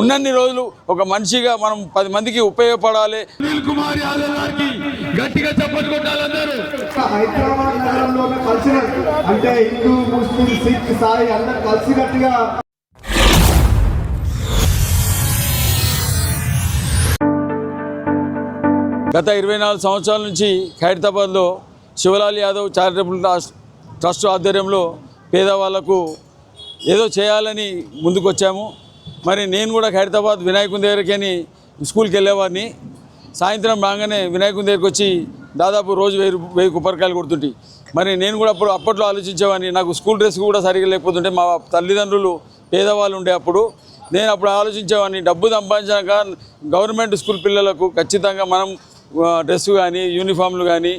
ఉన్నన్ని రోజులు ఒక మనిషిగా మనం 10 మందికి ఉపయోగపడాలి. సునీల్ కుమార్ యాదవ్ గారికి గట్టిగా చప్పట్లు కొట్టాలి అందరూ. హైదరాబాద్ నగరంలో కల్చరల్ అంటే హిందూ ముస్లిం సిక్ సాయి అందరూ కలిసికట్టుగా గత 24 సంవత్సరాల నుంచి ఖైరతాబాద్లో శివలాల్ యాదవ్ చారిటబుల్ ట్రస్ట్ ఆధ్వర్యంలో పేదవాళ్లకు ఏదో చేయాలని ముందుకు వచ్చాము. మరి నేను కూడా ఖైరతాబాద్ వినాయకుని దగ్గరికి స్కూల్కి వెళ్ళేవాడిని. సాయంత్రం రాగానే వినాయకుని దగ్గరికి వచ్చి దాదాపు రోజు 1000 కొబ్బరికాయలు కొడుతుంటే మరి నేను కూడా అప్పట్లో ఆలోచించేవాడిని. నాకు స్కూల్ డ్రెస్ కూడా సరిగ్గా లేకపోతుంటే మా తల్లిదండ్రులు పేదవాళ్ళు ఉండే నేను అప్పుడు ఆలోచించేవాడిని, డబ్బు సంపాదించాక గవర్నమెంట్ స్కూల్ పిల్లలకు ఖచ్చితంగా మనం డ్రెస్ కానీ యూనిఫామ్లు కానీ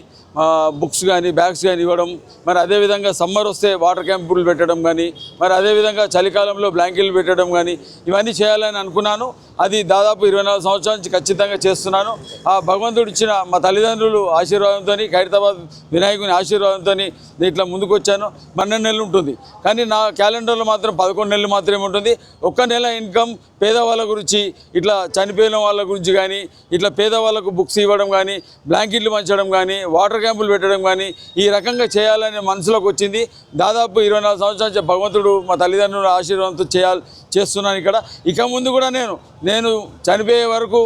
బుక్స్ కానీ బ్యాగ్స్ కానీ ఇవ్వడం, మరి అదేవిధంగా సమ్మర్ వస్తే వాటర్ క్యాంపులు పెట్టడం కానీ, మరి అదేవిధంగా చలికాలంలో బ్లాంకెట్లు పెట్టడం కానీ ఇవన్నీ చేయాలని అనుకున్నాను. అది దాదాపు 24 సంవత్సరాల నుంచి ఖచ్చితంగా చేస్తున్నాను. ఆ భగవంతుడు ఇచ్చిన మా తల్లిదండ్రులు ఆశీర్వాదంతో ఖైరతాబాద్ వినాయకుని ఆశీర్వాదంతో ఇట్లా ముందుకు వచ్చాను. 12 నెలలు ఉంటుంది కానీ నా క్యాలెండర్లో మాత్రం 11 నెలలు మాత్రమే ఉంటుంది. ఒక్క నెల ఇన్కమ్ పేదవాళ్ళ గురించి, ఇట్లా చనిపోయిన వాళ్ళ గురించి కానీ, ఇట్లా పేదవాళ్ళకు బుక్స్ ఇవ్వడం కానీ, బ్లాంకెట్లు పంచడం కానీ, వాటర్ క్యాంపులు పెట్టడం కానీ ఈ రకంగా చేయాలని మనసులోకి వచ్చింది. దాదాపు 24 సంవత్సరాల భగవంతుడు మా తల్లిదండ్రుల ఆశీర్వాదంతో చేస్తున్నాను. ఇక ముందు కూడా నేను చనిపోయే వరకు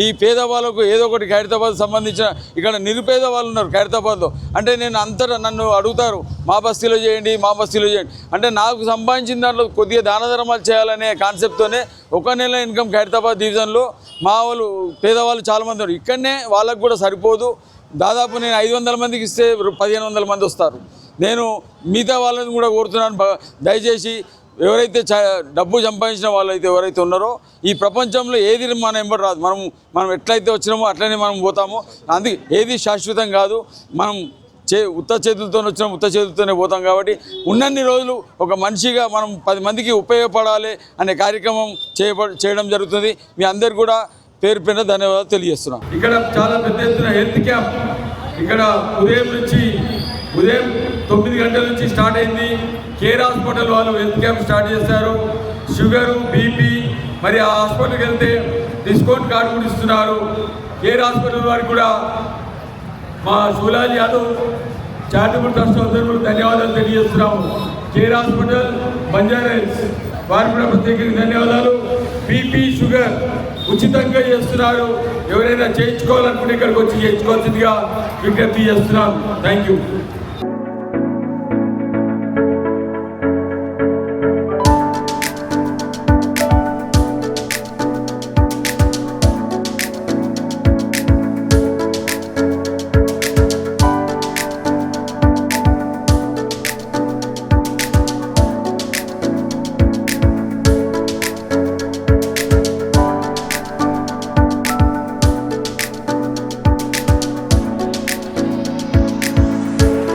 ఈ పేదవాళ్ళకు ఏదో ఒకటి ఖైరతాబాద్ సంబంధించిన ఇక్కడ నిరుపేద వాళ్ళు ఉన్నారు ఖైరతాబాద్లో. అంటే నన్ను అడుగుతారు, మా బస్తీలో చేయండి, మా బస్తీలో చేయండి అంటే నాకు సంపాదించిన దాంట్లో కొద్దిగా దాన ధర్మాలు చేయాలనే కాన్సెప్ట్తోనే ఒక నెల ఇన్కమ్ ఖైరతాబాద్ డివిజన్లో మా వాళ్ళు పేదవాళ్ళు చాలామంది ఉన్నారు. ఇక్కడనే వాళ్ళకు కూడా సరిపోదు. దాదాపు నేను 500 మందికి ఇస్తే 1500 మంది వస్తారు. నేను మిగతా వాళ్ళని కూడా కోరుతున్నాను, దయచేసి ఎవరైతే డబ్బు సంపాదించిన వాళ్ళైతే ఎవరైతే ఉన్నారో ఈ ప్రపంచంలో ఏది మన ఎంబడి రాదు. మనం ఎట్లయితే వచ్చినామో అట్లనే మనం పోతాము. అందుకే ఏది శాశ్వతం కాదు. మనం ఉత్త చేతులతో వచ్చినాం, ఉత్త చేతులతోనే పోతాం. కాబట్టి ఉన్నన్ని రోజులు ఒక మనిషిగా మనం 10 మందికి ఉపయోగపడాలి అనే కార్యక్రమం చేయడం జరుగుతుంది. మీ అందరు కూడా పేరు పైన ధన్యవాదాలు తెలియజేస్తున్నాం. ఇక్కడ చాలా పెద్ద ఎత్తున హెల్త్ క్యాంప్ ఇక్కడ ఉదయం 9 గంటల నుంచి స్టార్ట్ అయింది. కేర్ హాస్పిటల్ వాళ్ళు హెల్త్ క్యాంప్ స్టార్ట్ చేశారు. షుగరు, బీపీ, మరి ఆ హాస్పిటల్కి వెళ్తే డిస్కౌంట్ కార్డు కూడా ఇస్తున్నారు. కేర్ హాస్పిటల్ వారికి కూడా మా శివలాల్ యాదవ్ చారిటబుల్ ట్రస్ట్ అందరూ ధన్యవాదాలు తెలియజేస్తున్నాము. కేర్ హాస్పిటల్, బంజారాహిల్స్ వారికి కూడా ప్రత్యేకంగా ధన్యవాదాలు. బీపీ, షుగర్ ఉచితంగా చేస్తున్నారు. ఎవరైనా చేయించుకోవాలనుకుంటే ఇక్కడికి వచ్చి చేయించుకోవాల్సిందిగా విజ్ఞప్తి చేస్తున్నాను. Thank you.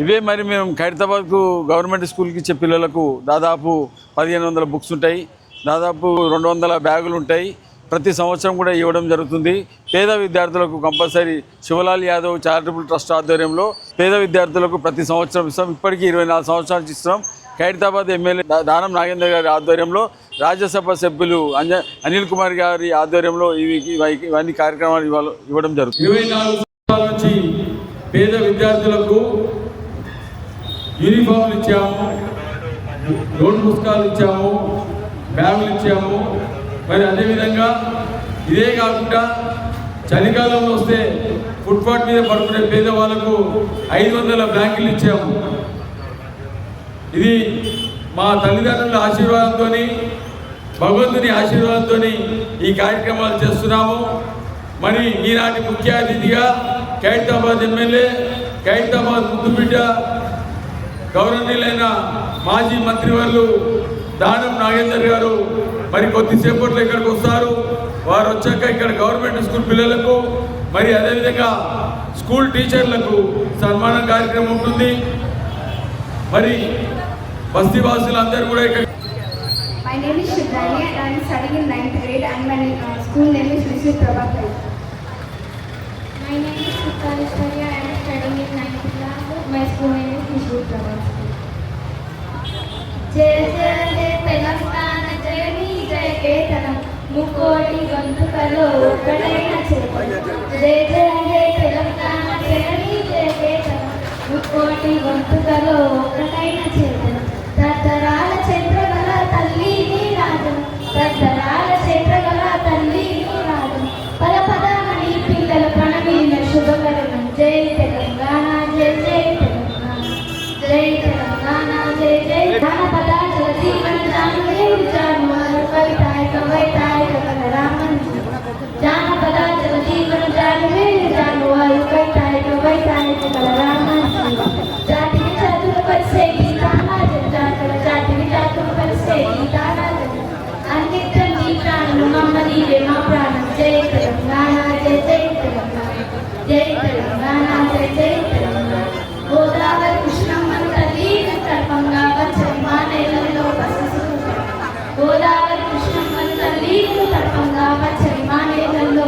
ఇవే మరి మేము ఖైరతాబాద్కు గవర్నమెంట్ స్కూల్కి ఇచ్చే పిల్లలకు దాదాపు 1500 బుక్స్ ఉంటాయి, దాదాపు 200 బ్యాగులు ఉంటాయి. ప్రతి సంవత్సరం కూడా ఇవ్వడం జరుగుతుంది. పేద విద్యార్థులకు compulsory Shivlal Yadav charitable trust ఆధ్వర్యంలో పేద విద్యార్థులకు ప్రతి సంవత్సరం ఇస్తాం. ఇప్పటికీ 24 సంవత్సరాల నుంచి ఇస్తున్నాం. ఖైరతాబాద్ ఎమ్మెల్యే దానం నాగేందర్ గారి ఆధ్వర్యంలో, రాజ్యసభ సభ్యులు అనిల్ కుమార్ గారి ఆధ్వర్యంలో ఇవన్నీ కార్యక్రమాలు ఇవ్వడం జరుగుతుంది. 24 సంవత్సరాల నుంచి పేద విద్యార్థులకు యూనిఫామ్లు ఇచ్చాము, నోట్ పుస్తకాలు ఇచ్చాము, బ్యాగులు ఇచ్చాము. మరి అదేవిధంగా ఇదే కాకుండా చలికాలంలో వస్తే ఫుట్పాత్ మీద పడుకునే పేదవాళ్ళకు 500 బ్లాంకెట్లు ఇచ్చాము. ఇది మా తల్లిదండ్రుల ఆశీర్వాదంతో, భగవంతుని ఆశీర్వాదంతో ఈ కార్యక్రమాలు చేస్తున్నాము. మరి ఈనాటి ముఖ్య అతిథిగా ఖైరతాబాద్ ఎమ్మెల్యే, ఖైరతాబాద్ ముద్దుబిడ్డ, గౌరవనీయులైన మాజీ మంత్రివర్యులు దానం నాగేందర్ గారు మరి కొద్దిసేపట్లో ఇక్కడికి వస్తారు. వారు వచ్చాక ఇక్కడ గవర్నమెంట్ స్కూల్ పిల్లలకు మరి అదేవిధంగా స్కూల్ టీచర్లకు సన్మానం కార్యక్రమం ఉంటుంది. మరి బస్తీ వాసులందరూ కూడా ఇక్కడ. My name is Shibrani and I am studying in 9th grade and my school name is Mrs. Prabhakar. My name is Sukarishwari. I am studying in 9th class. My school name is Mrs. Prabhakar. Jai Jai Jai Telangana Jai Jai Ketanam ముకోటి గొంతుకలో ఒక్కటైన చేతనం జయ జయ జయ తెలంగాణ జనని జయ కేతనం ముకోటి గొంతుకలో ఒక్కటైన చేతనం తరతరాల చంద్రగల తల్లి నీ రాజం తరతరాల చంద్రగల తల్లి నీ రాజం పద పదమని పిల్లల ప్రణమిన శుభకరణం జై తెలంగాణ జై జై తెలంగాణ జై తెలంగాణ జై జై జానపద జీవన జానవే జాను కవితాయ కవితాయ కలరామన్ జానపద జీవన జానవే జాను కవితాయ కవితాయ కలరామన్ జాతిని జాతులు పరిసే గీతానా జాతర జాతిని జాతులు పరిసే గీతానా అన్నిటి నీ ప్రాణం మమ్మల్ని మా ప్రాణం జై తెలంగాణ జై జై తెలంగాణ జై తెలంగాణ జై జై తెలంగాణ గోదావరి కృష్ణమ్మను తల్లి తర్పంగా వచ్చని మా నేలలో గోదావరి కృష్ణమ్మను తల్లి తర్పంగా వచ్చని మా నేలలో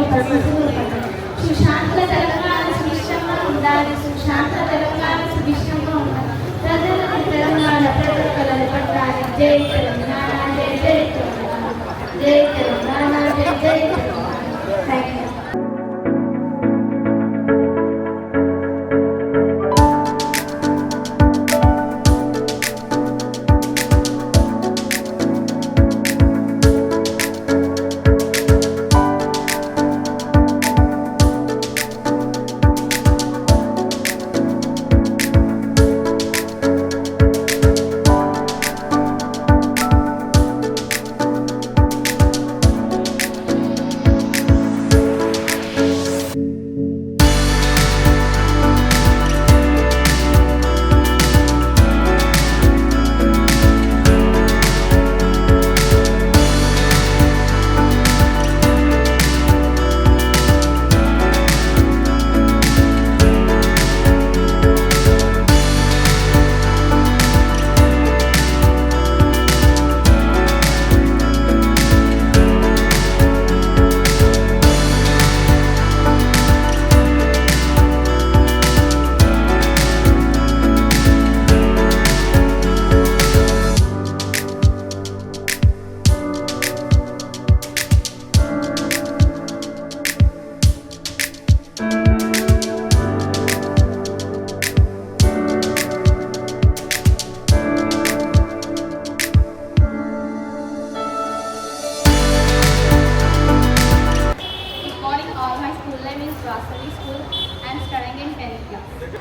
సుశాంత తెలంగాణ సుభిక్షంగా ఉండాలి సుశాంత తెలంగాణ సుభిక్షంగా ఉండాలి ప్రజలకు తెలంగాణ ప్రజల కళలు పట్టాలి జై తెలంగాణ జై జై తెలంగాణ జై తెలంగాణ జై జై Telangana thank you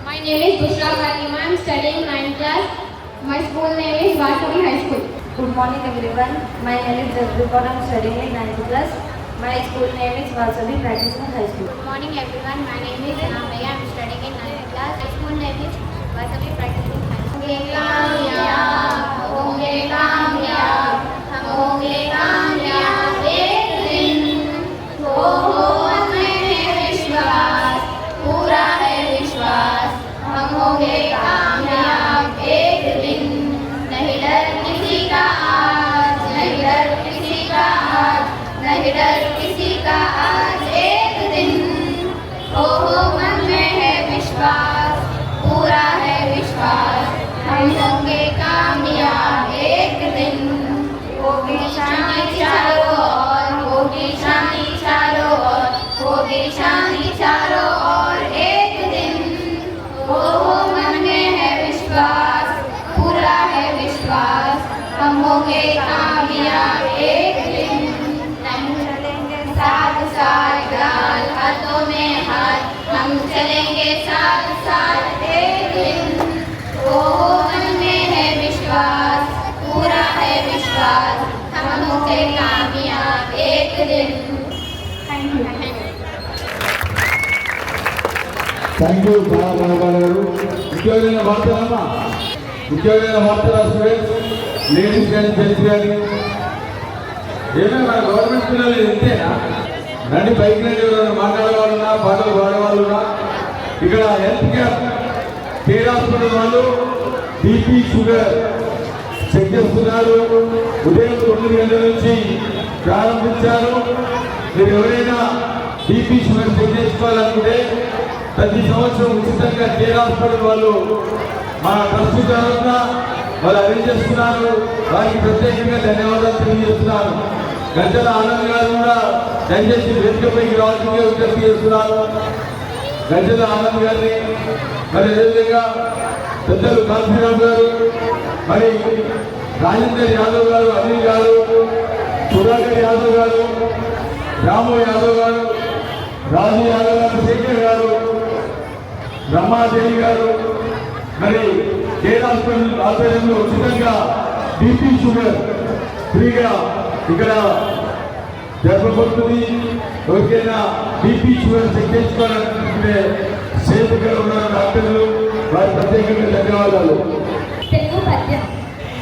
My name is Bushra Fatima. I am studying 9th class. My school name is Vasavi High School. Good morning everyone. My name is Jagdipur. I am studying in 9th class. My school name is Vasavi Practitioner High School. Good morning everyone. My name is Anamaya. I am studying in 9th class. My school name is Vasavi Practitioner High School. होंगे कामयाब, हम होंगे कामयाब एक दिन। हो हमें है विश्वास, पूरा है विश्वास, हम होंगे कामयाब एक दिन। नहीं डर किसी का आज, नहीं डर किसी का आज, नहीं डर किसी का आज एक दिन। हो मन में है विश्वास, पूरा है विश्वास, हम होंगे कामयाब एक दिन। होगी शांति चारों ओर, होगी शांति चारों ओर, होगी शांति चारों ओर एक दिन। हो मन में है विश्वास, पूरा है विश्वास, हम होंगे कामयाब एक दिन। हम चलेंगे साथ साथ, डाल हाथों में हाथ, हम चलेंगे साथ साथ एक दिन। हो मन में है विश्वास, पूरा है विश्वास, हम होंगे कामयाब एक दिन। Thank you. Thank you Balagopal గారు. ముఖ్యమైన వార్తలమ్మా, ముఖ్యమైన వార్తల స్టూడెంట్స్, లేడీస్ కానీ జెంట్స్ కానీ ఏమైనా మన గవర్నమెంట్ పిల్లలు ఇంతేనా? రండి బైక్ రండి, ఎవరైనా మాట్లాడేవాళ్ళున్నా పాటలు పాడేవాళ్ళున్నా. ఇక్కడ హెల్త్ క్యాంప్ కేర్ హాస్పిటల్ వాళ్ళు బీపీ షుగర్ చెక్ చేస్తున్నారు. ఉదయం 9 గంటల నుంచి ప్రారంభించారు. మీరు ఎవరైనా బీపీ షుగర్ చెక్ చేసుకోవాలనుకుంటే ప్రతి సంవత్సరం ఉచితంగా కేర్ హాస్పిటల్ వాళ్ళు మా ట్రస్ట్ తరఫున వాళ్ళు అరేంజ్ చేస్తున్నారు. వారికి ప్రత్యేకంగా ధన్యవాదాలు తెలియజేస్తున్నారు. గంటల ఆనంద్ గారు కూడా దయచేసి వేదికపైకి రావాల్సిందిగా విజ్ఞప్తి చేస్తున్నారు. గంటల ఆనంద్ గారిని మరి అదేవిధంగా పెద్దలు కాంతిరావు గారు, మరి రాజేందర్ యాదవ్ గారు, అనిల్ గారు, సుధాకర్ యాదవ్ గారు, రాము యాదవ్ గారు, రాజు యాదవ్ గారు, శేఖర్ గారు, బ్రహ్మాదేవి గారు, మరి కేర్ హాస్పిటల్ ఆధ్వర్యంలో ఉచితంగా బీపీ షుగర్ ఫ్రీగా ఇక్కడ జరపబడుతుంది. ఎవరికైనా బీపీ షుగర్ చెక్ చేసుకోవాలనుకుంటే సేవకులు ఉన్నారు డాక్టర్లు, వారి ప్రత్యేకంగా ధన్యవాదాలు. తెలుగు పద్యం.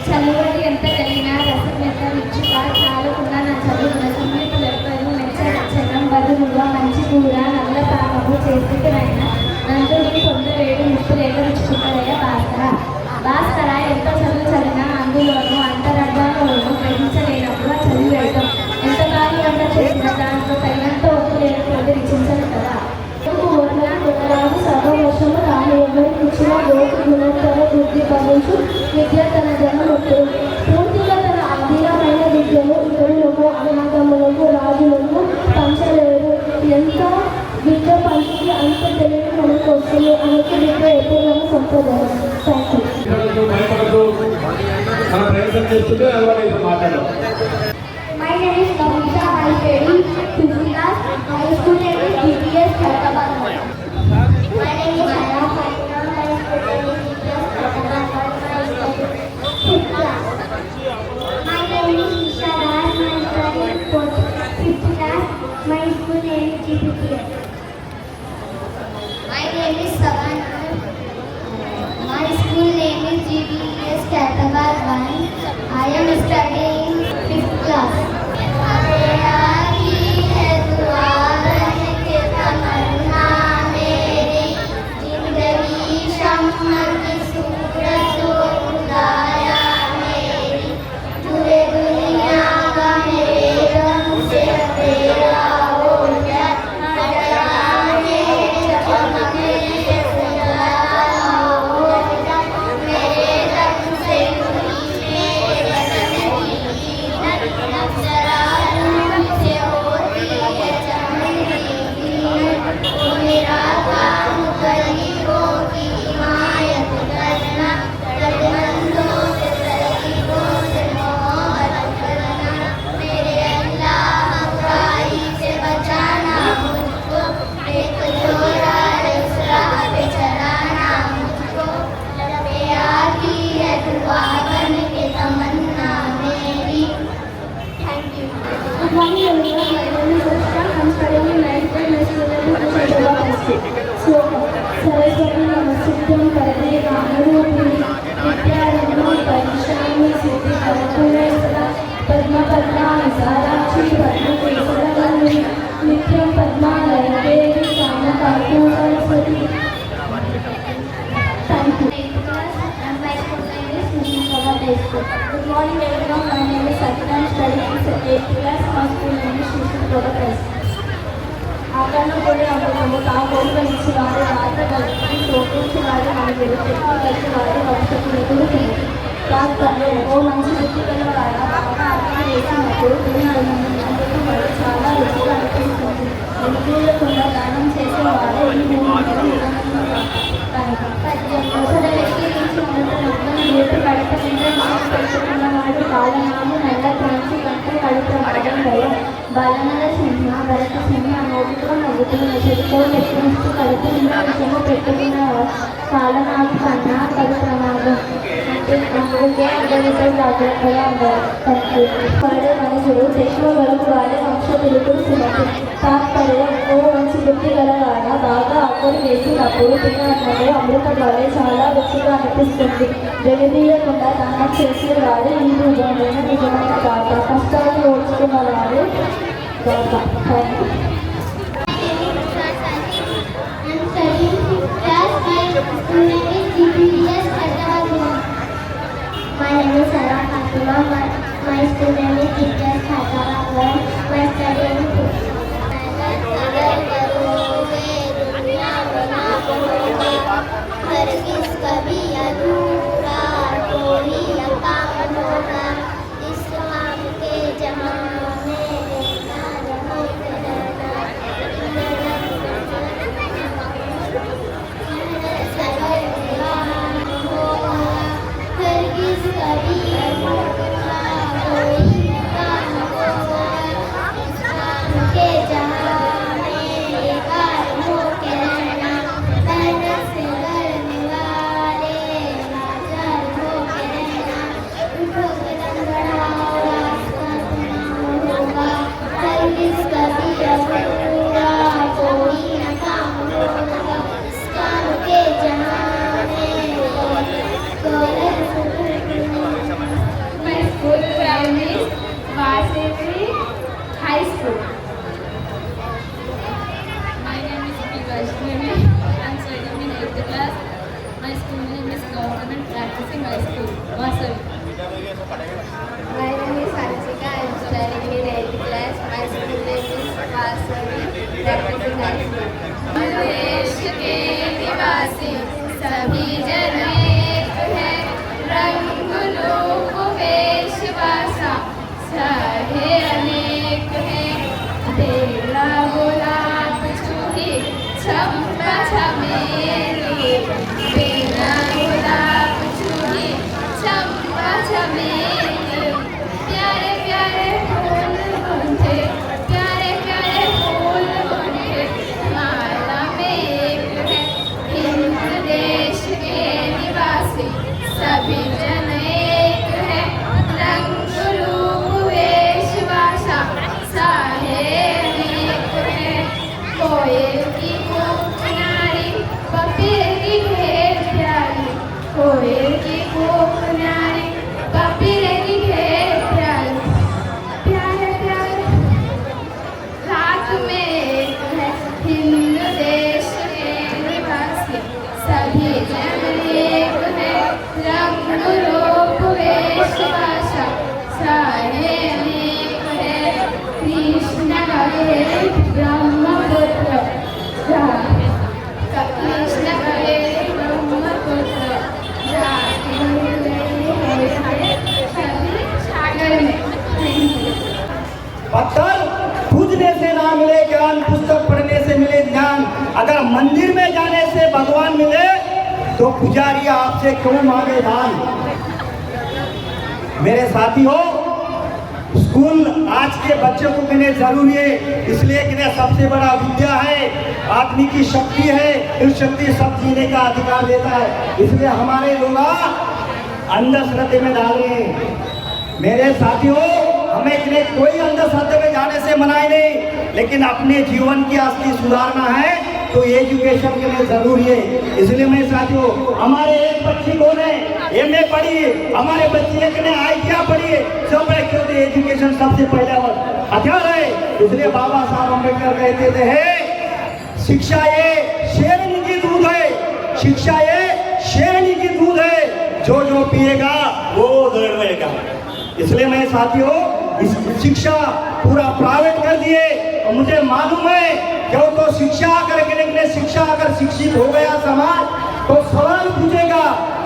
చదువుడి ఎంత కలిగినా రసం ఎంత రుచిగా చాలకుండా నా చదువు రసముని పులర్పరు మెచ్చనం బదులుగా మంచి కూర నల్ల పాపము చేతికినైన నందుని పొందవేడు ముప్పులేక రుచుకుంటారయ్య భాస్కర ఎంత చదువు చదివినా అందులోనూ అంతరంగంలోనూ గ్రహించలేనప్పుడు ఆ చదువు వేయడం ఎంత కార్యంత చేసిన దాంట్లో తగినంత ఒప్పు లేకపోతే రుచించదు కదా. రాజు సర్వవర్షము రాని ఎవరి ఇచ్చిన లోటు గుణోత్తర బుద్ధి భవించు విద్య తన జనముట్టు పూర్తిగా తన అధీనమైన విద్యను ఇతరులకు అనాగములకు రాజులకు పంచలేరు. ఎంత విద్య పంచి అంత తెలివి మనకు వస్తుంది. అనేక విద్య ఎప్పుడు సంప్రదాయం. My name is Kavita. I study 5th class. My school name is GPS Khairabad. My name is Haya Fatima. My school name is GPS Khairabad. My study 5th class. My name is Isha Das. My study 5th class. My school name is GPS. My name is Savana. My school name is GPS Khairabad 1. I am studying 5th class. Saraswati नमस्ते करते रामरूपिणी विद्यारण्य परिश्रामी सिद्धि कर्पूरेश्वरा पद्म पद्मा विशालाक्षी पद्मकेसरवल्ली नित्यं पद्मालय देवी कामकार्तू Saraswati. Thank you. And my school name is Muslim High School. Good morning everyone. My name is Satya. I am studying in 8th class. My school name is Muslim High School. ఆకరణ కూడా అమ్ముతాము తాము గౌరవించి వారి రాత కలిసి శోకించి వారి మనకు కలిసి వారి భవిష్యత్తు ఎదుగుతుంది. శాస్త్రంలో ఓ మంచి బుద్ధి గలవాడ బాగా అర్థం చేసినప్పుడు తినడానికి వాడు చాలా రుచిగా అనిపిస్తుంది. ఎదుగుకుండా దానం చేసేవాడే ఈ భూమిని నీటి కడప పెట్టుకున్నవాడు కాలనాము నల్ల త్రాంచి కంటే కడుపు బలనల సింహ భరత సింహ నోటితో నవ్వుతున్న చెడుతో నెట్టిస్తూ కడుపు నిమిషము పెట్టుకున్న కాలనాడు కన్నా కడు ప్రమాదం అందుకే అందరితో జాగ్రత్తగా ఉండాలి. వాడే మనుషుడు ఎక్కువ వరకు వాడే వంశ పిలుపుడు సుమతి తాత్పర్యం ఓ మంచి బుద్ధి గలవాడ బాగా అప్పుడు వేసినప్పుడు తిన్నప్పుడు అమృతం వలె చాలా రుచిగా అనిపిస్తుంది. వెలుదీయకుండా దానం చేసేవాడు ఈ నిజమైన నిజమైన దాత కష్టాలను ఓడ్చుకున్నవాడు దాత. My name is Sarah Fatima. My school name is GPS Khairabad. My study in हरगिज़ कभी अधूरा कोई यकाम होगा इस्लाम के जमाने देश के निवासी सभी जन एक है, रंग रूप वेश भाषा सारे अनेक है। बेला गुलाब चूड़ी चंपा चमेली, बेला गुलाब चूड़ी चंपा चमेली, प्यारे प्यारे फूल गुंथे, प्यारे प्यारे फूल गुंथे माला में एक है। हिंद देश के निवासी सभी जन एक है, रंग रूप वेश भाषा सारे अनेक है। कोयल की कूक नारी कपिल की घेर प्यारी, कोयल की कूक नारी कपिल की घेर प्यारी, प्यारे प्यारे हाथ में एक है। हिंद देश के निवासी सभी जन एक है, रंग रूप वेश भाषा सारे अनेक है। कृष्ण हरे ब्रह्मपुत्र, कृष्ण हरे ब्रह्मपुत्र, सागर में। पत्थर पूजने से ना मिले ज्ञान, पुस्तक पढ़ने से मिले ज्ञान। अगर मंदिर में जाने से भगवान मिले तो पुजारी आपसे क्यों मांगे दान। मेरे साथियों, स्कूल आज के बच्चों को कितने जरूरी है, इसलिए कि सबसे बड़ा विद्या है, आदमी की शक्ति है, इस शक्ति सब जीने का अधिकार देता है। इसलिए हमारे लोग अंधश्रद्धे में डाल रहे हैं। मेरे साथियों, हमें इतने कोई अंधश्रद्धे में जाने से मनाई नहीं, लेकिन अपने जीवन की असली सुधारना है तो एजुकेशन के लिए जरूरी है। इसलिए मैं साथियों, हमारे एक बच्ची को ने एमए पढ़ी, हमारे बच्ची एक ने आईटीआई पढ़ी, सब क्यों एजुकेशन सबसे पहले हथियार है। इसलिए बाबा साहब अम्बेडकर कहते थे, शिक्षा ये शेरनी की दूध है, शिक्षा ये शेरनी की दूध है, जो जो पिएगा वो दौड़ेगा। इसलिए मैं साथियों, इस शिक्षा पूरा प्राइवेट कर दिए। और मुझे मालूम है क्यों, तो शिक्षा अगर शिक्षित हो गया समाज तो सवाल पूछेगा,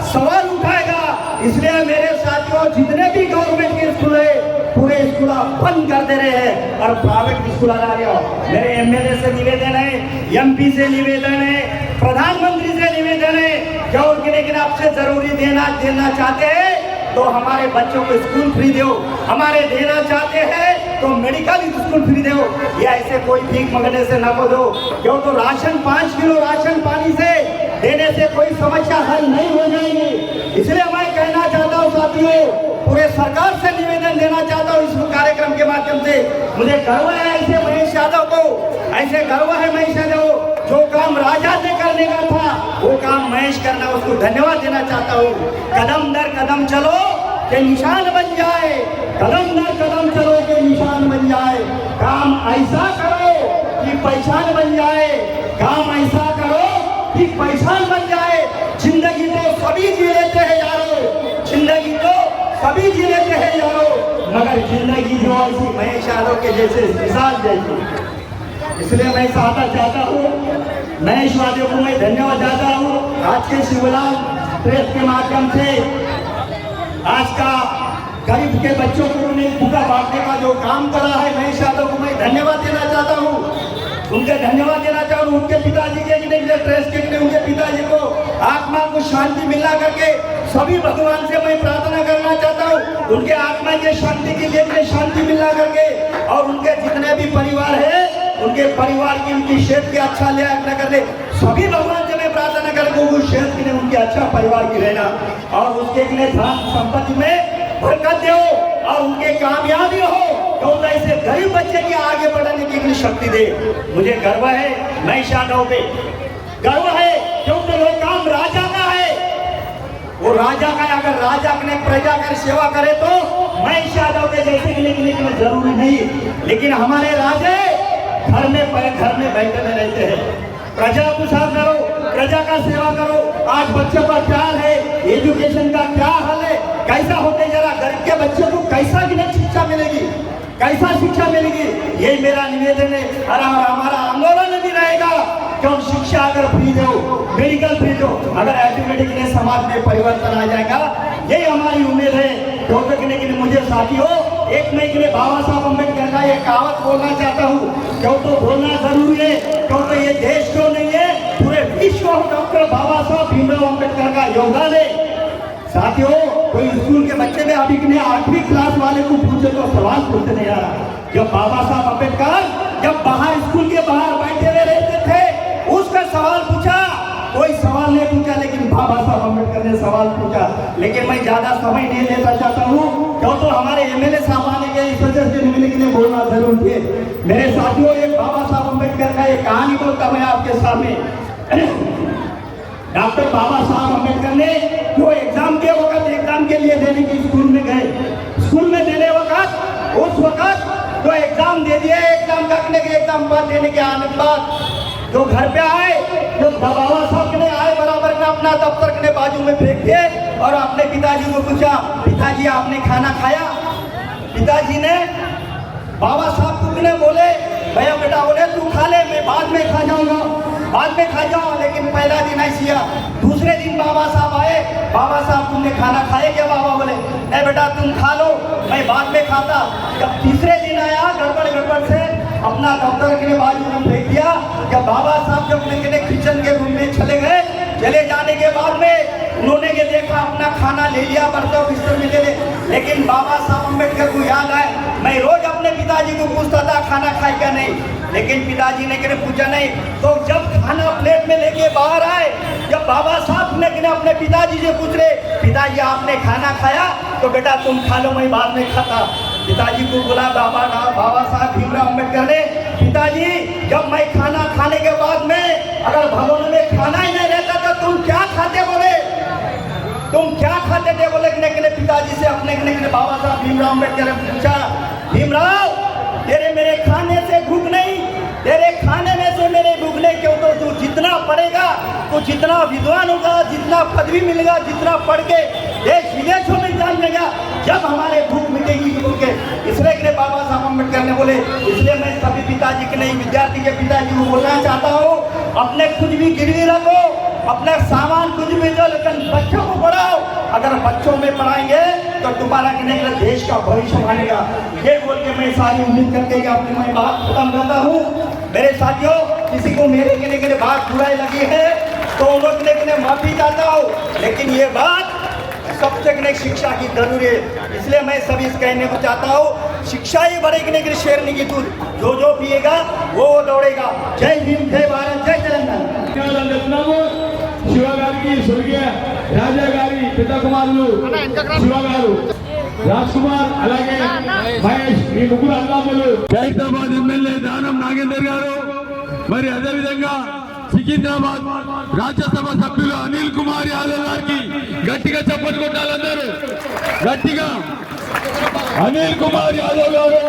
सवाल उठाएगा। इसलिए मेरे साथियों, जितने भी गवर्नमेंट के स्कूल है पूरे स्कूल बंद कर दे रहे हैं और प्राइवेट स्कूल आ रहे हो। मेरे एमएलए से निवेदन है, एमपी से निवेदन है, प्रधानमंत्री से निवेदन है, क्या लेकिन आपसे जरूरी देना चाहते हैं तो हमारे बच्चों को स्कूल फ्री दो, हमारे देना चाहते हैं तो मेडिकल स्कूल फ्री दो, या ऐसे कोई भीख मांगने से न दो। क्यों तो राशन 5 किलो राशन पानी से देने से कोई समस्या हल नहीं हो जाएगी। इसलिए मैं कहना चाहता हूँ साथियों, पूरे सरकार से निवेदन देना चाहता हूँ इस कार्यक्रम के माध्यम से। मुझे गर्व है ऐसे महेश यादव को, ऐसे गर्व है महेश यादव, जो काम राजा से करने का था वो काम महेश करना, उसको धन्यवाद देना चाहता हूँ। कदम दर कदम चलो के निशान बन जाए, कदम दर कदम चलो के निशान बन जाए। काम ऐसा करो कि पहचान बन जाए, काम ऐसा करो कि पहचान बन जाए। जिंदगी तो सभी जी लेते हैं यारो, जिंदगी तो सभी जी लेते हैं यारो, मगर जिंदगी जो ऐसी महेश यादव के जैसे मिसाल जैसी। इसलिए मैं चाहता हूँ, महेश यादव को मैं धन्यवाद देता हूँ। आज के शिवलाल प्रेस के माध्यम से आज का गरीब के बच्चों को उन्हें भूखा बांटने का जो काम करा है, महेश यादव को मैं धन्यवाद देना चाहता हूँ। उनके धन्यवाद देना चाहता हूँ, उनके पिताजी के ट्रेस के उनके पिताजी को आत्मा को शांति मिलना करके सभी भगवान से मैं प्रार्थना करना चाहता हूँ, उनके आत्मा के शांति के लिए शांति मिलना करके, और उनके जितने भी परिवार है उनके परिवार की उनकी सेहत के अच्छा ले करके सभी भगवान से मैं प्रार्थना करके उस सेहत के लिए उनके अच्छा परिवार की रहना, और उसके लिए धन संपत्ति में बरकत दो और उनके कामयाबी हो, तो ऐसे गरीब बच्चे की आगे बढ़ने की शक्ति दे। मुझे गर्व है महेश यादव पे, गर्व है क्योंकि वो काम राजा का है, वो राजा का। अगर राजा ने प्रजा कर सेवा करे तो महेश यादव के जैसे लिखने के लिए जरूरी नहीं, लेकिन हमारे राजा घर में बैठे में रहते हैं। प्रजा को साथ करो, प्रजा का सेवा करो। आज बच्चों का प्यार है, एजुकेशन का क्या हाल है, कैसा होते जरा गरीब के बच्चों को कैसा शिक्षा मिलेगी। कैसा शिक्षा मिलेगी? यही मेरा निवेदन है। और हमारा आंदोलन भी रहेगा कि शिक्षा अगर फ्री दो, मेडिकल फ्री दो, अगर ऑटोमेटिकली समाज में परिवर्तन आ जाएगा। यही हमारी उम्मीद है। तो देखने के लिए मुझे साथियों एक मैं के लिए बाबा साहब अम्बेडकर का एक कहावत बोलना चाहता हूँ। क्यों तो बोलना जरूरी है, क्योंकि ये देश क्यों नहीं है, पूरे विश्व डॉक्टर बाबा साहब भीमराव अम्बेडकर का योगदान है। साथियों कोई स्कूल के बच्चे में अभी के 8वीं क्लास वाले को पूछे तो सवाल पूछते नहीं आ रहा। जब बाबा साहब अम्बेडकर जब बाहर स्कूल के बाहर बैठे हुए रहते थे, उसका सवाल पूछा, कोई सवाल नहीं पूछा, लेकिन बाबा साहब अम्बेडकर ने सवाल पूछा। लेकिन मैं ज्यादा समय नहीं लेना चाहता हूँ, क्यों तो हमारे एमएलए साहब आने के इस वजह से मिलने के लिए बोलना जरूर है। मेरे साथियों एक बाबा साहब अम्बेडकर का एक कहानी बोलता मैं आपके सामने। डॉक्टर बाबा साहब अम्बेडकर ने जो एग्जाम के वक्त एग्जाम के लिए देने के स्कूल में गए, स्कूल में देने वक्त उस वक्त जो एग्जाम दे दिए, एग्जाम करने के एग्जाम पास देने के आने के बाद जो घर पे आए, जो बाबा साहब ने आए बराबर में अपना दफ्तर के बाजू में फेंक दिए और अपने पिताजी को पूछा, पिताजी आपने खाना खाया? पिताजी ने बाबा साहब को ने बोले, भैया बेटा बोले तू खा ले, मैं बाद में खा जाऊंगा, बाद में खा जाओ। लेकिन पहला दिन ऐसी किया। दूसरे दिन बाबा साहब आए, बाबा साहब तुमने खाना खाया क्या? बाबा बोले नहीं बेटा तुम खा लो, मैं बाद में खाता। जब तीसरे दिन आया गड़बड़ से अपना दफ्तर के बाजू में फेंक दिया। जब बाबा साहब जब निकले किचन के रूम में चले गए, चले जाने के बाद में उन्होंने ये देखा अपना खाना ले लिया, बर्तन बिस्तर में ले ले। लेकिन बाबा साहब अम्बेडकर को याद आए, मैं रोज अपने पिताजी को पूछता था खाना खाए क्या नहीं, लेकिन पिताजी ने कभी पूछा नहीं। तो जब खाना प्लेट में लेके बाहर आए, जब बाबा साहब ने अपने पिताजी से पूछ रहे, पिताजी आपने खाना खाया? तो बेटा तुम खा लो, मैं बाद में खाता। पिताजी को बोला बाबा साहब भीमराव अम्बेडकर ने, पिताजी जब मैं खाना खाने के बाद में अगर भवन में खाना ही नहीं रहता तो तुम क्या खाते? बोले तुम क्या खाते थे? बोले पिताजी से अपने बाबा साहब भीमराव अम्बेडकर ने पूछा, भीमराव तेरे मेरे खाने से भूख नहीं, तेरे खाने में से मेरे भूख नहीं, क्यों तो तू जितना पढ़ेगा, तो जितना विद्वान होगा, जितना पदवी मिलेगा, जितना पढ़ के देश विदेशों में जान लेगा, जब हमारे भूख मिटेगी भूख के। इसलिए बाबा साहब अम्बेडकर ने बोले, इसलिए मैं सभी पिताजी के नहीं विद्यार्थी के पिताजी को बोलना चाहता हूँ, अपने कुछ भी गिरवी रखो, अपना सामान कुछ भी दो, लेकिन बच्चों को पढ़ाओ। अगर बच्चों में पढ़ाएंगे तो तुम्हारा देश का भविष्य बनेगा। ये बोल के मैं सारी उम्मीद करके अपनी मैं बात खत्म करता हूँ। मेरे साथियों किसी को मेरे के लिए बात बुराई लगी है तो उन लोग के लिए माफी चाहता हूँ, लेकिन ये बात सबसे शिक्षा की जरूरी है। इसलिए मैं सभी कहने को चाहता हूँ, शिक्षा ही बढ़ेगी कि शेरनी की दूध, जो पिएगा वो दौड़ेगा। जय भीम, जय भारत, जय तेलंगाना। శివగారికి స్వర్గీయ రాజా గారి పెద్ద కుమారులు శివ గారు, రాజ్ కుమార్, అలాగే మహేష్, ఈ ముగ్గురు అన్నదమ్ములు, హైదరాబాద్ ఎమ్మెల్యే దానం నాగేందర్ గారు, మరి అదేవిధంగా సికింద్రాబాద్ రాజ్యసభ సభ్యులు అనిల్ కుమార్ యాదవ్ గారికి గట్టిగా చప్పట్లు కొట్టాలందరూ గట్టిగా. అనిల్ కుమార్ యాదవ్ గారు,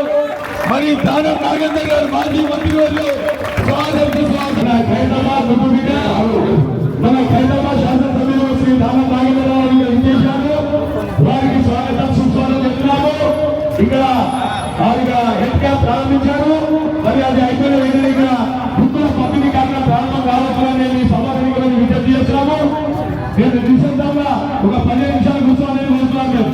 మరి దానం నాగేందర్ గారు మాజీ మంత్రివర్యులు, హైదరాబాద్ మన హైదరాబాద్ శాసనసభ్యులు శ్రీ దానం నాగేంద్ర గారు విశేషాలు, వారికి స్వాగతం సుస్వాగతం చెప్తున్నాము. ఇక్కడ వారిగా హెల్త్ క్యాంప్ ప్రారంభించారు, మరి అది అయిపోయిన వెంటనే ఇక్కడ బుక్కుల పంపిణీ కార్యక్రమం ప్రారంభం కావాలని మీ సమాధానం విజ్ఞప్తి చేస్తున్నాము. నేను నిశ్శబ్దంగా ఒక 10 నిమిషాలు కూర్చోవాలని కోరుతున్నాను.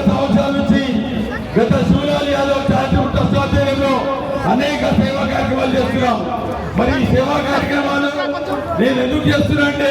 సంవత్సరాల నుంచి గత శివలాల్ యాదవ్ చారిటబుల్ ట్రస్ట్ ఆధ్వర్యంలో అనేక సేవా కార్యక్రమాలు చేస్తున్నాం. మరి ఈ సేవా కార్యక్రమాలు నేను ఎందుకు చేస్తున్నా అంటే,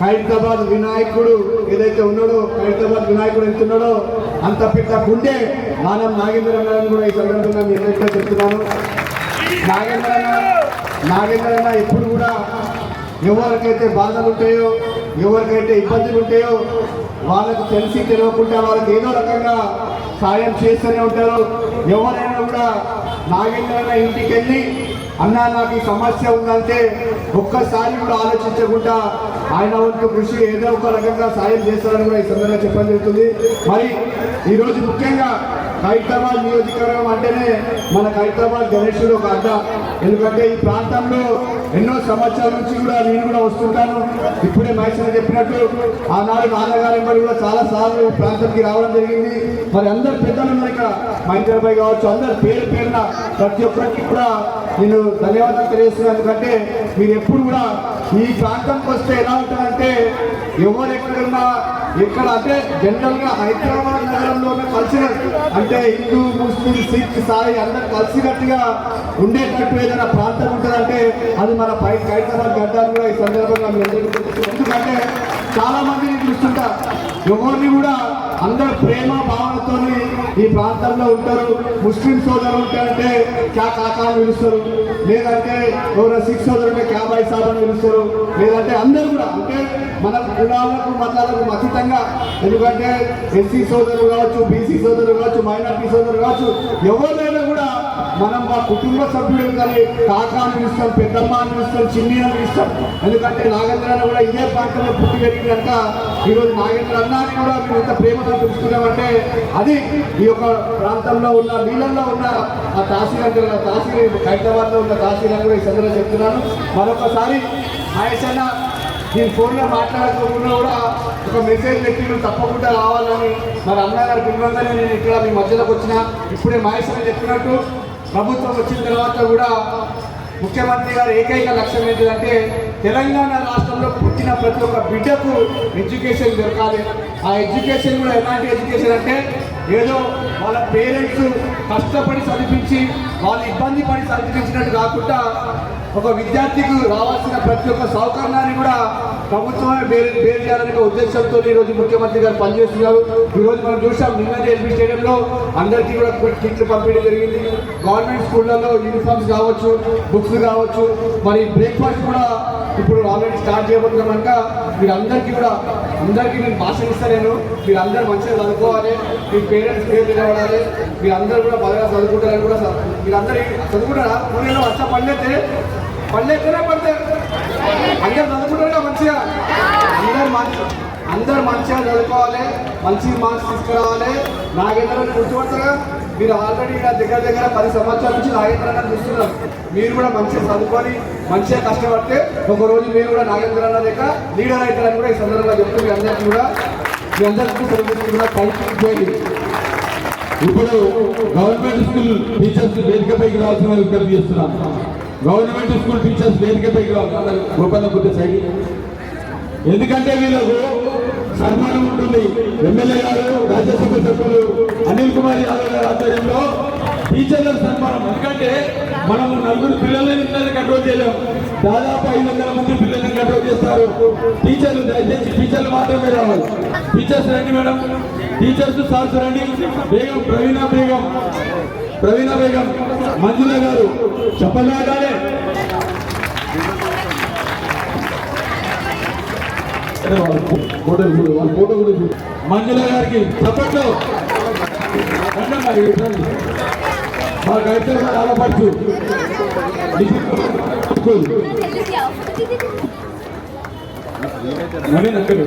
ఖైరతాబాద్ వినాయకుడు ఏదైతే ఉన్నాడో, ఖైరతాబాద్ వినాయకుడు ఎంత ఉన్నాడో అంత పెద్ద గుండె నానం నాగేంద్ర అన్న కూడా ఈ సందర్భంగా మీ అందరికీ చెప్తున్నాను. నాగేంద్ర అన్న ఎప్పుడు కూడా ఎవరికైతే బాధలు ఉంటాయో, ఎవరికైతే ఇబ్బందులు ఉంటాయో వాళ్ళకు తెలిసి తెలియకుండా వాళ్ళకి ఏదో రకంగా సాయం చేస్తూనే ఉంటారు. ఎవరైనా కూడా నాగేంద్ర ఇంటికి వెళ్ళి అన్నా నాకు ఈ సమస్య ఉందంటే ఒక్కసారి కూడా ఆలోచించకుండా ఆయన వంతు కృషి ఏదో ఒక రకంగా సాయం చేస్తారని కూడా ఈ సందర్భంగా చెప్పడం జరుగుతుంది. మరి ఈరోజు ముఖ్యంగా ఖైరతాబాద్ నియోజకవర్గం అంటేనే మన ఖైరతాబాద్ గణేశుడు ఒక అడ్డ. ఎందుకంటే ఈ ప్రాంతంలో ఎన్నో సంవత్సరాల నుంచి కూడా నేను కూడా వస్తుంటాను. ఇప్పుడే మహేశ్వర చెప్పినట్టు ఆనాడు నాన్నగారి మరి కూడా చాలా సార్లు ప్రాంతానికి రావడం జరిగింది. మరి అందరు పెద్దలు ఉన్నారు ఇక్కడ, మహేంద్రబాయ్ కావచ్చు, అందరు పేరున ప్రతి ఒక్కరికి కూడా నేను ధన్యవాదాలు తెలియజేస్తున్నాను. ఎందుకంటే మీరు ఎప్పుడు కూడా ఈ ప్రాంతానికి వస్తే ఎలా ఉంటుందంటే ఎవరు ఎక్కడున్నా ఎక్కడ అంటే జనరల్గా హైదరాబాద్ నగరంలోనే కలిసినట్టు, అంటే హిందూ ముస్లిం సిక్ సాయి అందరు కలిసినట్టుగా ఉండేటట్టు ఏదైనా ప్రాంతం ఉంటుందంటే అది మన ఖైరతాబాద్ గడ్డాన్ని కూడా ఈ సందర్భంగా మీ అందరికీ తెలుస్తుంది. ఎందుకంటే చాలా మందిని చూస్తుంటా ఎవరిని కూడా అందరు ప్రేమ భావనతో ఈ ప్రాంతంలో ఉంటారు. ముస్లిం సోదరులు ఉంటారంటే క్యా కాకా అని పిలుస్తారు, లేదంటే ఎవరైనా సిక్ సోదరు ఉంటే క్యా బాయ్ సాబ్ అని పిలుస్తారు, లేదంటే అందరూ కూడా అంటే మన కులాలకు మతాలకు అతీతంగా. ఎందుకంటే ఎస్సీ సోదరులు కావచ్చు, బీసీ సోదరులు కావచ్చు, మైనార్టీ సోదరులు కావచ్చు, ఎవరైనా కూడా మనం మా కుటుంబ సభ్యులు కానీ కాకా అని పిలుస్తాం, పెద్దమ్మ అని పిలుస్తాం, చిన్ని అని పిలుస్తాం. ఎందుకంటే నాగేంద్ర అన్న కూడా ఇదే ప్రాంతంలో పుట్టి పెరిగి కనుక ఈరోజు నాగేంద్ర అన్నాన్ని కూడా మేము ఇంత ప్రేమతో పిలుచుకున్నామంటే అది ఈ యొక్క ప్రాంతంలో ఉన్న నీళ్ళల్లో ఉన్న ఆ తహసీల్ ఖైరతాబాద్లో ఉన్న తహసీల్ కూడా ఈ సందర్భంగా చెప్తున్నాను. మరొకసారి మహేష్ అన్న నేను ఫోన్లో మాట్లాడకుండా కూడా ఒక మెసేజ్ పెట్టి మీరు తప్పకుండా రావాలని మరి అన్నగారు పిలవంగానే నేను ఇక్కడ మీ మధ్యలోకి వచ్చిన. ఇప్పుడే మహేష్ అని చెప్పినట్టు ప్రభుత్వం వచ్చిన తర్వాత కూడా ముఖ్యమంత్రి గారు ఏకైక లక్ష్యం ఏంటంటే తెలంగాణ రాష్ట్రంలో పుట్టిన ప్రతి ఒక్క బిడ్డకు ఎడ్యుకేషన్ దొరకాలి. ఆ ఎడ్యుకేషన్ కూడా ఎలాంటి ఎడ్యుకేషన్ అంటే ఏదో వాళ్ళ పేరెంట్స్ కష్టపడి చదివించి వాళ్ళు ఇబ్బంది పడి చదివించినట్టు కాకుండా ఒక విద్యార్థికి రావాల్సిన ప్రతి ఒక్క సౌకర్యాన్ని కూడా ప్రభుత్వమే బేర్ చేయాలనే ఉద్దేశంతో ఈరోజు ముఖ్యమంత్రి గారు పనిచేస్తున్నారు. ఈరోజు మనం చూసాం నిన్న ఎల్బీ స్టేడియంలో అందరికీ కూడా కిట్లు పంపిణీ జరిగింది. గవర్నమెంట్ స్కూళ్ళల్లో యూనిఫామ్స్ కావచ్చు, బుక్స్ కావచ్చు, మరి బ్రేక్ఫాస్ట్ కూడా ఇప్పుడు ఆల్రెడీ స్టార్ట్ చేయబోతున్నాం కనుక మీరందరికీ కూడా నేను భాషణ ఇస్తాను. మీరు అందరూ మంచిగా చదువుకోవాలి, మీ పేరెంట్స్ పేరు నిలబడాలి, మీరందరూ కూడా బాగా చదువుకుంటారని కూడా మీరందరూ చదువుకుంటారా? పూర్ణంలో వచ్చా పడలేతే పడితే అందరు చదువుకుంటారు మంచిగా, అందరు మంచిగా చదువుకోవాలి, మంచి మార్క్స్ తీసుకురావాలి. నాగేంద్రాన్ని గుర్తుపడతారా? మీరు ఆల్రెడీ ఇక్కడ దగ్గర 10 సంవత్సరాల నుంచి నాగేంద్రాన్ని చూస్తున్నారు. మీరు కూడా మంచిగా చదువుకొని మంచిగా కష్టపడితే ఒకరోజు మీరు కూడా నాగేంద్రాన్న లెక్క లీడర్ అవుతారని కూడా ఈ సందర్భంగా చెప్తూ మీ అందరికీ కూడా పైకి. ఇప్పుడు గవర్నమెంట్ స్కూల్ టీచర్స్ వేదికపైకి రావాల్సిన విజ్ఞప్తి చేస్తున్నాం. గవర్నమెంట్ స్కూల్ టీచర్స్ వేదికపైకి రావాలి రూపాయల కొద్ది సైడ్. ఎందుకంటే వీళ్ళకు సన్మానం ఉంటుంది. ఎమ్మెల్యే గారు, రాజ్యసభ సభ్యులు అనిల్ కుమార్ యాదవ్ గారి ఆధ్వర్యంలో టీచర్లకు సన్మానం. ఎందుకంటే మనం 4 పిల్లలని కంట్రోల్ చేయలేము, దాదాపు 500 మంది పిల్లల్ని కంట్రోల్ చేస్తారు. టీచర్లు దయచేసి టీచర్లు మాత్రమే రావాలి. టీచర్స్ రండి మేడం, టీచర్స్ సార్స్ రండి. బేగం ప్రవీణ బేగం, మంజుల గారు చెప్పలాగానే వాళ్ళ ఫోటో కూడా మంజుల గారికి చప్పట్లో మాకు అయితే ఆడపడుచు నవీన్ అక్కడ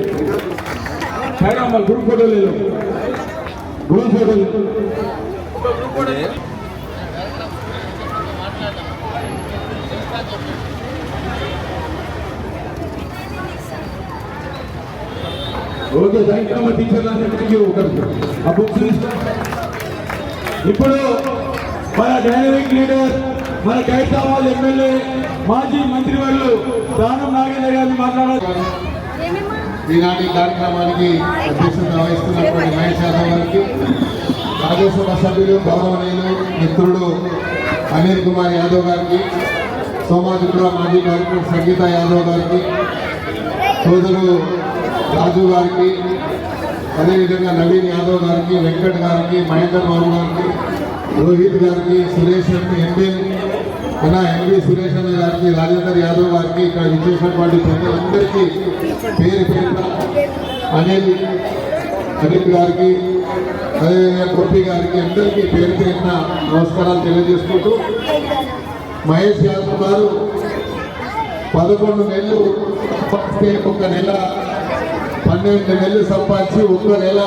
వాళ్ళ గ్రూప్ ఫోటో లేదు, group photo okay. Thank you మా టీచర్లందరికీ ఆ బుక్స్ ఇప్పుడు మన డైనమిక్ లీడర్, మన ఖైరతాబాద్ ఎమ్మెల్యే, మాజీ మంత్రి వాళ్ళు దానం నాగేంద్ర గారిని మాట్లాడారు. ఈనాటి కార్యక్రమానికి అధ్యక్షత వహిస్తున్నటువంటి మహేష్ యాదవ్ గారికి, రాజ్యసభ సభ్యులు గౌరవనీయులు మిత్రుడు అనిల్ కుమార్ యాదవ్ గారికి, సోమాజిపుర మాజీ కార్పొరేటర్ సంగీత యాదవ్ గారికి, సోదరుడు రాజు గారికి, అదేవిధంగా నవీన్ యాదవ్ గారికి, వెంకట్ గారికి, మహేందర్ బాబు గారికి, రోహిత్ గారికి, సురేష్ ఎంవి సురేష్ అన్న గారికి, రాజేందర్ యాదవ్ గారికి, ఇక్కడ విచ్చేసినటువంటి ప్రజలందరికీ పేరు పేరున అనిల్ గారికి, అదేవిధంగా గోపి గారికి అందరికీ పేరు పేరున నమస్కారాలు తెలియజేసుకుంటూ, మహేష్ యాదవ్ గారు 11 నెలలు ఒక నెల 12 నెలలు సంపాదించి ఒక్క నెల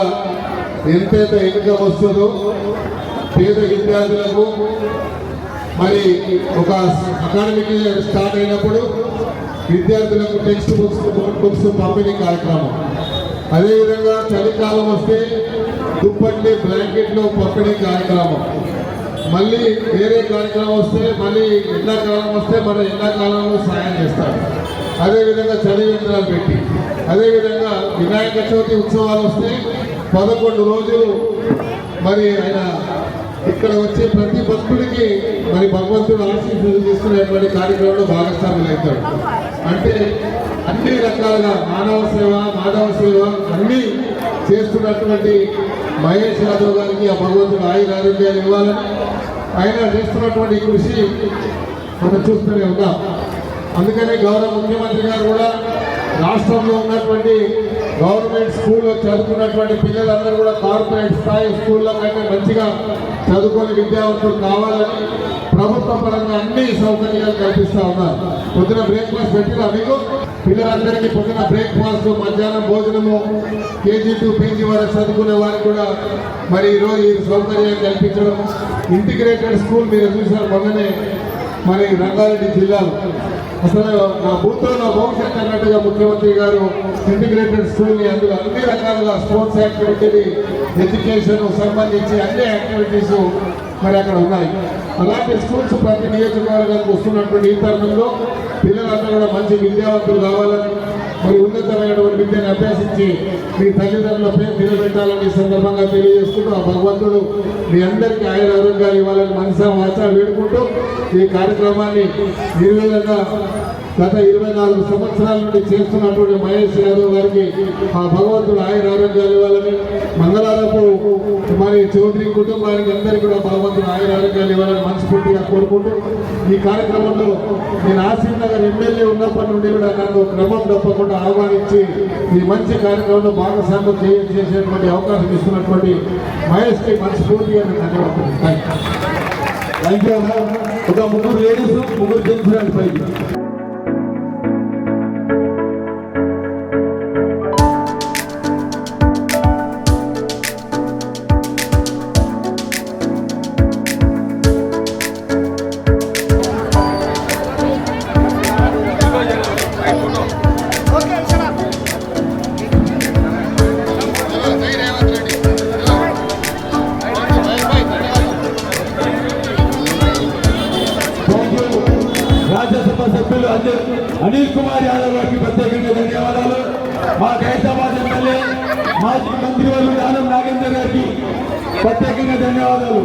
ఎంతైతే ఇన్కమ్ వస్తుందో పేద విద్యార్థులకు మరి ఒక అకాడమిక్ ఇయర్ స్టార్ట్ అయినప్పుడు విద్యార్థులకు టెక్స్ట్ బుక్స్ పంపిణీ కార్యక్రమం, అదేవిధంగా చలికాలం వస్తే దుప్పట్లు బ్లాంకెట్లు పంపిణీ కార్యక్రమం, మళ్ళీ వేరే కార్యక్రమం వస్తే మళ్ళీ ఎండాకాలం వస్తే మన ఎండాకాలంలో సాయం చేస్తారు, అదేవిధంగా చలి యంత్రాలు పెట్టి, అదేవిధంగా వినాయక చవితి ఉత్సవాలు వస్తే 11 రోజులు మరి ఆయన ఇక్కడ వచ్చే ప్రతి భక్తుడికి మరి భగవంతుడు ఆశీస్సులు తీసుకునేటువంటి కార్యక్రమంలో భాగస్వాములు అవుతాడు. అంటే అన్ని రకాలుగా మానవ సేవ, మాధవ సేవ అన్నీ చేస్తున్నటువంటి మహేష్ యాదవ్ గారికి ఆ భగవంతుడు ఆరోగ్యాలు ఇవ్వాలని ఆయన చేస్తున్నటువంటి కృషి మనం చూస్తూనే ఉన్నాం. అందుకనే గౌరవ ముఖ్యమంత్రి గారు కూడా రాష్ట్రంలో ఉన్నటువంటి గవర్నమెంట్ స్కూల్లో చదువుకున్నటువంటి పిల్లలందరూ కూడా కార్పొరేట్ స్థాయి స్కూళ్ళ కంటే మంచిగా చదువుకొని విద్యావంతులు కావాలని ప్రభుత్వ పరంగా అన్ని సౌకర్యాలు కల్పిస్తూ ఉన్నారు. పొద్దున బ్రేక్ఫాస్ట్ పెట్టినా మీకు పిల్లలందరికీ పొద్దున బ్రేక్ఫాస్ట్, మధ్యాహ్నం భోజనము, KG to PG వరకు చదువుకునే వారికి కూడా మరి ఈరోజు ఈ సౌకర్యాలు కల్పించడం. ఇంటిగ్రేటెడ్ స్కూల్ మీరు చూసారు మొన్ననే మరి రంగారెడ్డి జిల్లాలో, అసలు నా భూతో నా భవిష్యత్ అన్నట్టుగా ముఖ్యమంత్రి గారు ఇంటిగ్రేటెడ్ స్కూల్ని అందులో అన్ని రకాలుగా స్పోర్ట్స్ యాక్టివిటీ, ఎడ్యుకేషన్ సంబంధించి అన్ని యాక్టివిటీస్ మరి అక్కడ ఉన్నాయి. అలాంటి స్కూల్స్ ప్రతి నియోజకవర్గానికి వస్తున్నటువంటి ఈ తరుణంలో పిల్లలందరూ కూడా మంచి విద్యావంతులు కావాలని, మరి ఉన్నతమైనటువంటి విద్యను అభ్యసించి మీ తల్లిదండ్రుల పేరు నిలబెట్టాలని ఈ సందర్భంగా తెలియజేసుకుంటూ ఆ భగవంతుడు మీ అందరికీ ఆరోగ్యాలు ఇవ్వాలని మనసా వాచా వేడుకుంటూ ఈ కార్యక్రమాన్ని నిర్వేదంగా గత 24 సంవత్సరాల నుండి చేస్తున్నటువంటి మహేష్ యాదవ్ గారికి ఆ భగవంతుడు ఆరోగ్యాలు ఇవ్వాలని, మంగళారపు మరి చౌదరి కుటుంబానికి అందరికీ కూడా భగవంతుడు ఆరోగ్యాలు ఇవ్వాలని మనస్ఫూర్తిగా కోరుకుంటూ ఈ కార్యక్రమంలో నేను ఆసిఫ్ నగర్ ఎమ్మెల్యే ఉన్నప్పటి నుండి కూడా నన్ను క్రమం తప్పకుండా ఆహ్వానించి ఈ మంచి కార్యక్రమంలో భాగస్వామ్యం చేసేటువంటి అవకాశం ఇస్తున్నటువంటి మహేష్కి మనస్ఫూర్తిగా నేను ధన్యవాదాలు. Thank you. ఒక 3 లేడీస్ 3 జెంట్స్ పైకి అనిల్ కుమార్ యాదవ్ గారికి ప్రత్యేకంగా ధన్యవాదాలు. మా ఖైరతాబాద్ ఎమ్మెల్యే మాజీ మంత్రివర్యులు దానం నాగేందర్ గారికి ప్రత్యేకంగా ధన్యవాదాలు.